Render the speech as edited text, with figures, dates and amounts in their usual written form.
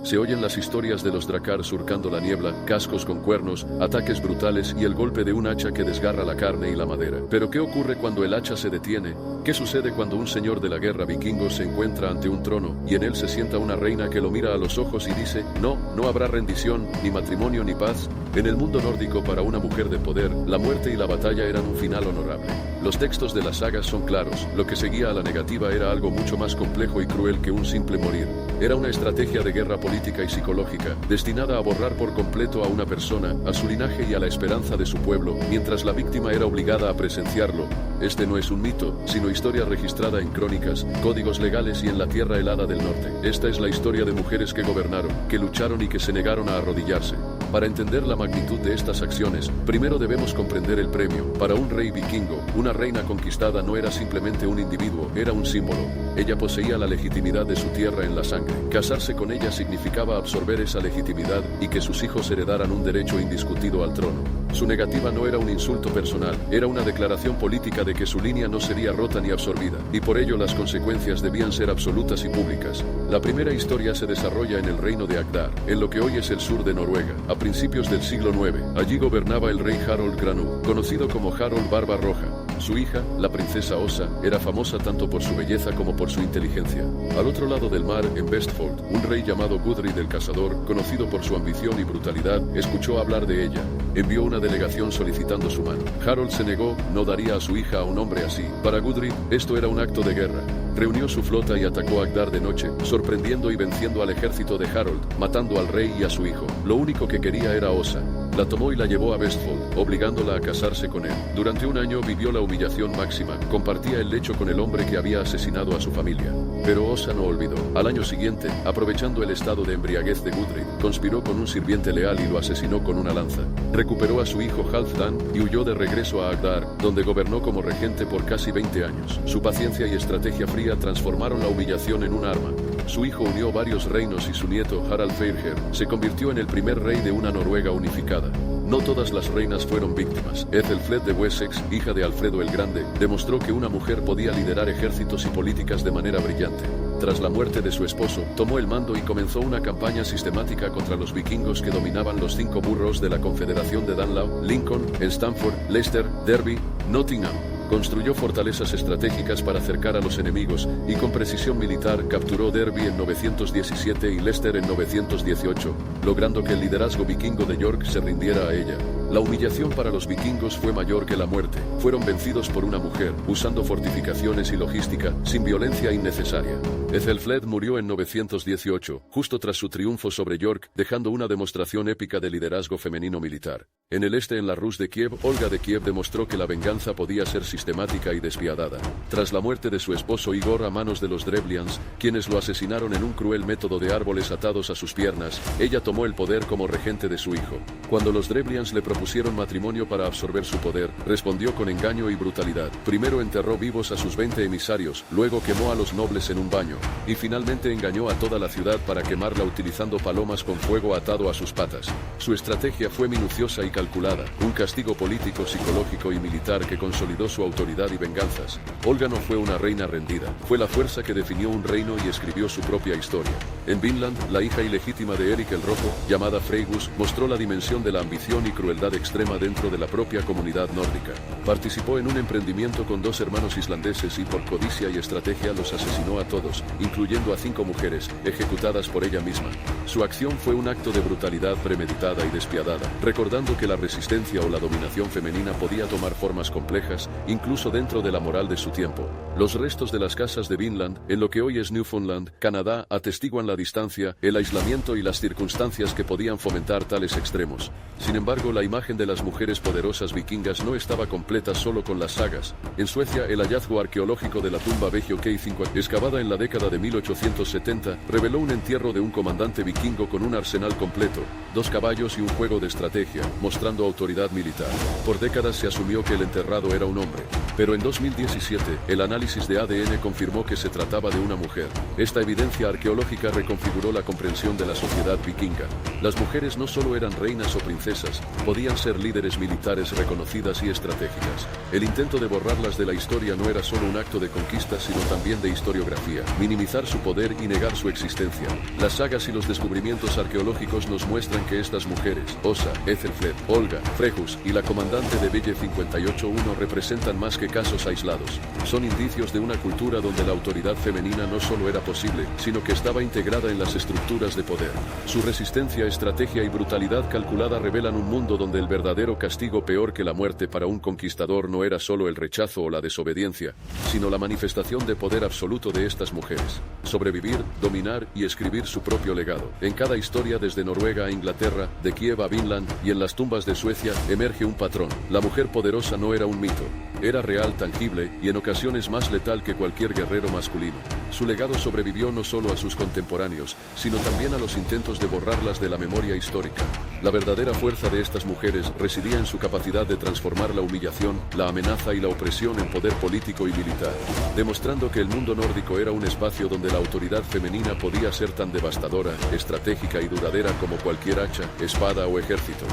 Se oyen las historias de los Drakkar surcando la niebla, cascos con cuernos, ataques brutales y el golpe de un hacha que desgarra la carne y la madera. Pero ¿qué ocurre cuando el hacha se detiene? ¿Qué sucede cuando un señor de la guerra vikingo se encuentra ante un trono y en él se sienta una reina que lo mira a los ojos y dice: no, no habrá rendición, ni matrimonio ni paz? En el mundo nórdico, para una mujer de poder, la muerte y la batalla eran un final honorable. Los textos de las sagas son claros: lo que seguía a la negativa era algo mucho más complejo y cruel que un simple morir. Era una estrategia de guerra política y psicológica, destinada a borrar por completo a una persona, a su linaje y a la esperanza de su pueblo, mientras la víctima era obligada a presenciarlo. Este no es un mito, sino historia registrada en crónicas, códigos legales y en la tierra helada del norte. Esta es la historia de mujeres que gobernaron, que lucharon y que se negaron a arrodillarse. Para entender la magnitud de estas acciones, primero debemos comprender el premio. Para un rey vikingo, una reina conquistada no era simplemente un individuo, era un símbolo. Ella poseía la legitimidad de su tierra en la sangre. Casarse con ella significaba absorber esa legitimidad y que sus hijos heredaran un derecho indiscutido al trono. Su negativa no era un insulto personal, era una declaración política de que su línea no sería rota ni absorbida, y por ello las consecuencias debían ser absolutas y públicas. La primera historia se desarrolla en el reino de Agdar, en lo que hoy es el sur de Noruega, a principios del siglo IX. Allí gobernaba el rey Harald Granu, conocido como Harold Barba Roja. Su hija, la princesa Osa, era famosa tanto por su belleza como por su inteligencia. Al otro lado del mar, en Vestfold, un rey llamado Gudrid el Cazador, conocido por su ambición y brutalidad, escuchó hablar de ella. Envió una delegación solicitando su mano. Harold se negó, no daría a su hija a un hombre así. Para Gudrid, esto era un acto de guerra. Reunió su flota y atacó Agdar de noche, sorprendiendo y venciendo al ejército de Harold, matando al rey y a su hijo. Lo único que quería era Osa. La tomó y la llevó a Vestfold, obligándola a casarse con él. Durante un año vivió la humillación máxima, compartía el lecho con el hombre que había asesinado a su familia. Pero Osa no olvidó. Al año siguiente, aprovechando el estado de embriaguez de Gudrid, conspiró con un sirviente leal y lo asesinó con una lanza. Recuperó a su hijo Halfdan y huyó de regreso a Agdar, donde gobernó como regente por casi 20 años. Su paciencia y estrategia fría transformaron la humillación en un arma. Su hijo unió varios reinos y su nieto, Harald Fairhair, se convirtió en el primer rey de una Noruega unificada. No todas las reinas fueron víctimas. Ethelfled de Wessex, hija de Alfredo el Grande, demostró que una mujer podía liderar ejércitos y políticas de manera brillante. Tras la muerte de su esposo, tomó el mando y comenzó una campaña sistemática contra los vikingos que dominaban los 5 burros de la Confederación de Danlaw, Lincoln, Stamford, Leicester, Derby, Nottingham. Construyó fortalezas estratégicas para acercar a los enemigos y con precisión militar capturó Derby en 917 y Leicester en 918, logrando que el liderazgo vikingo de York se rindiera a ella. La humillación para los vikingos fue mayor que la muerte. Fueron vencidos por una mujer, usando fortificaciones y logística, sin violencia innecesaria. Ethelfled murió en 918, justo tras su triunfo sobre York, dejando una demostración épica de liderazgo femenino militar. En el este, en la Rus de Kiev, Olga de Kiev demostró que la venganza podía ser sistemática y despiadada. Tras la muerte de su esposo Igor a manos de los Drevlians, quienes lo asesinaron en un cruel método de árboles atados a sus piernas, ella tomó el poder como regente de su hijo. Cuando los Drevlians le propusieron matrimonio para absorber su poder, respondió con engaño y brutalidad. Primero enterró vivos a sus 20 emisarios, luego quemó a los nobles en un baño, y finalmente engañó a toda la ciudad para quemarla utilizando palomas con fuego atado a sus patas. Su estrategia fue minuciosa y calculada, un castigo político, psicológico y militar que consolidó su autoridad y venganzas. Olga no fue una reina rendida, fue la fuerza que definió un reino y escribió su propia historia. En Vinland, la hija ilegítima de Erik el Rojo, llamada Freygus, mostró la dimensión de la ambición y crueldad extrema dentro de la propia comunidad nórdica. Participó en un emprendimiento con 2 hermanos islandeses y por codicia y estrategia los asesinó a todos, incluyendo a 5 mujeres, ejecutadas por ella misma. Su acción fue un acto de brutalidad premeditada y despiadada, recordando que la resistencia o la dominación femenina podía tomar formas complejas, incluso dentro de la moral de su tiempo. Los restos de las casas de Vinland, en lo que hoy es Newfoundland, Canadá, atestiguan la distancia, el aislamiento y las circunstancias que podían fomentar tales extremos. Sin embargo, la imagen de las mujeres poderosas vikingas no estaba completa solo con las sagas. En Suecia, el hallazgo arqueológico de la tumba Veggio K5, excavada en la década de 1870, reveló un entierro de un comandante vikingo con un arsenal completo, 2 caballos y un juego de estrategia, mostrando autoridad militar. Por décadas se asumió que el enterrado era un hombre, pero en 2017, el análisis de ADN confirmó que se trataba de una mujer. Esta evidencia arqueológica reconfiguró la comprensión de la sociedad vikinga. Las mujeres no solo eran reinas o princesas, podían ser líderes militares reconocidas y estratégicas. El intento de borrarlas de la historia no era solo un acto de conquista, sino también de historiografía, minimizar su poder y negar su existencia. Las sagas y los descubrimientos arqueológicos nos muestran que estas mujeres, Osa, Ethelfled, Olga, Frejus y la comandante de Belle 58-1 representan más que casos aislados. Son indicios de una cultura donde la autoridad femenina no solo era posible, sino que estaba integrada en las estructuras de poder. Su resistencia, estrategia y brutalidad calculada revelan un mundo donde el verdadero castigo, peor que la muerte para un conquistador, no era solo el rechazo o la desobediencia, sino la manifestación de poder absoluto de estas mujeres. Sobrevivir, dominar y escribir su propio legado. En cada historia, desde Noruega a Inglaterra, de Kiev a Vinland y en las tumbas de Suecia, emerge un patrón. La mujer poderosa no era un mito. Era real, tangible y en ocasiones más letal que cualquier guerrero masculino. Su legado sobrevivió no solo a sus contemporáneos, sino también a los intentos de borrarlas de la memoria histórica. La verdadera fuerza de estas mujeres residía en su capacidad de transformar la humillación, la amenaza y la opresión en poder político y militar, demostrando que el mundo nórdico era un espacio donde la autoridad femenina podía ser tan devastadora, estratégica y duradera como cualquier hacha, espada o ejército.